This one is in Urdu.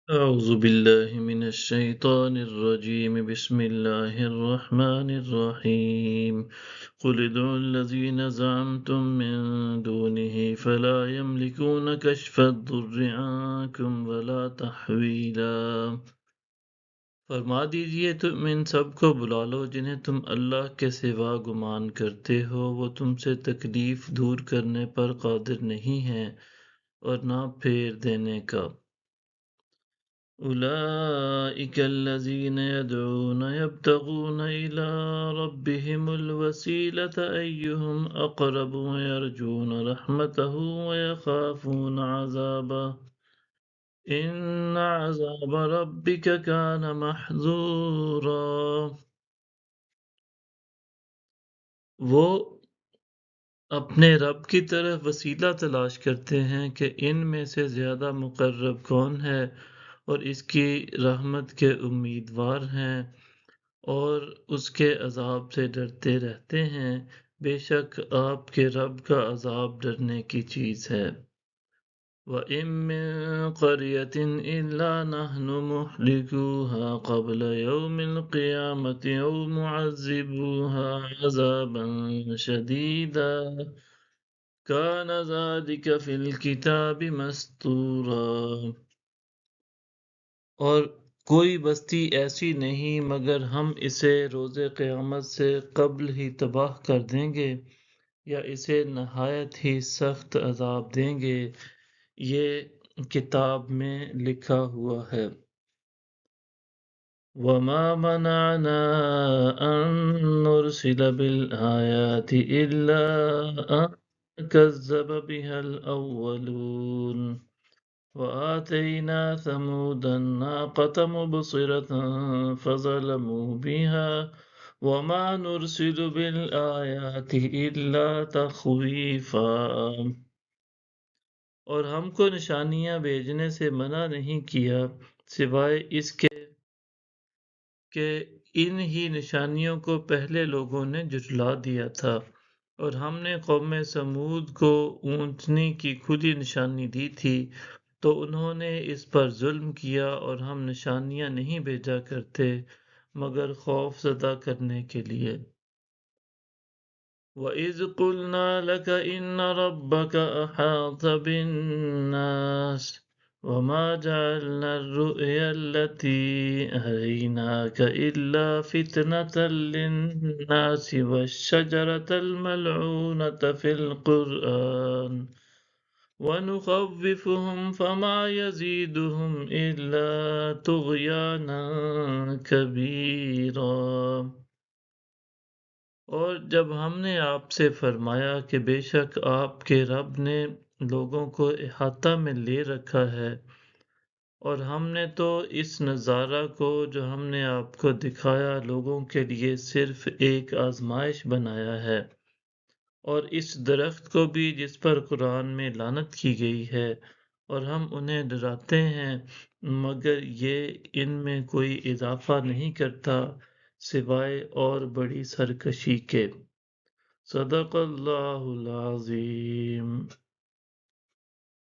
أعوذ بالله من الشيطان الرجيم بسم الله الرحمن الرحيم قل ادعوا الذين زعمتم من دونه فلا يملكون كشف الضر عنكم ولا تحويلا۔ فرما دیجئے تم ان سب کو بلا لو جنہیں تم اللہ کے سوا گمان کرتے ہو، وہ تم سے تکلیف دور کرنے پر قادر نہیں ہیں اور نہ پھیر دینے کا۔ أولئك الذين يدعون يبتغون إلى ربهم الوسيلة أيهم أقرب ويرجون رحمته ويخافون عذابه إن عذاب ربك كان محذورا۔ وہ اپنے رب کی طرف وسیلہ تلاش کرتے ہیں کہ ان میں سے زیادہ مقرب کون ہے، اور اس کی رحمت کے امیدوار ہیں اور اس کے عذاب سے ڈرتے رہتے ہیں۔ بے شک آپ کے رب کا عذاب ڈرنے کی چیز ہے۔ وَإِن مِّن قَرْيَةٍ إِلَّا نَحْنُ مُهْلِكُوهَا قَبْلَ يَوْمِ الْقِيَامَةِ أَوْ مُعَذِّبُوهَا عَذَابًا شَدِيدًا كَانَ ذَلِكَ فِي الْكِتَابِ مَسْطُورًا۔ اور کوئی بستی ایسی نہیں مگر ہم اسے روز قیامت سے قبل ہی تباہ کر دیں گے یا اسے نہایت ہی سخت عذاب دیں گے، یہ کتاب میں لکھا ہوا ہے۔ وَمَا مَنَعْنَا أَن نُّرْسِلَ بِالْآيَاتِ إِلَّا أَن كَذَّبَ بِهَا الْأَوَّلُونَ وَآتَيْنَا ثَمُودَ النَّاقَةَ مُبْصِرَةً فَظَلَمُوا بِهَا وَمَا نُرْسِلُ بِالْآيَاتِ إِلَّا تَخْوِيفًا۔ اور ہم کو نشانیاں بھیجنے سے منع نہیں کیا سوائے اس کے کہ ان ہی نشانیوں کو پہلے لوگوں نے جھٹلا دیا تھا، اور ہم نے قوم سمود کو اونٹنی کی کھلی نشانی دی تھی تو انہوں نے اس پر ظلم کیا، اور ہم نشانیاں نہیں بھیجا کرتے مگر خوف زدہ کرنے کے لیے۔ وَإِذْ قُلْنَا لَكَ إِنَّ رَبَّكَ أَحَاطَ بِالنَّاسِ وَمَا جَعَلْنَا الرُّؤْيَا الَّتِي أَرَيْنَاكَ إِلَّا فِتْنَةً لِلنَّاسِ وَالشَّجَرَةَ الْمَلْعُونَةَ فِي الْقُرْآنِ وَنُخَوِّفُهُمْ فَمَا يَزِيدُهُمْ إِلَّا طُغْيَانًا كَبِيرًا۔ اور جب ہم نے آپ سے فرمایا کہ بے شک آپ کے رب نے لوگوں کو احاطہ میں لے رکھا ہے، اور ہم نے تو اس نظارہ کو جو ہم نے آپ کو دکھایا لوگوں کے لیے صرف ایک آزمائش بنایا ہے، اور اس درخت کو بھی جس پر قرآن میں لعنت کی گئی ہے، اور ہم انہیں ڈراتے ہیں مگر یہ ان میں کوئی اضافہ نہیں کرتا سوائے اور بڑی سرکشی کے۔ صدق اللہ العظیم۔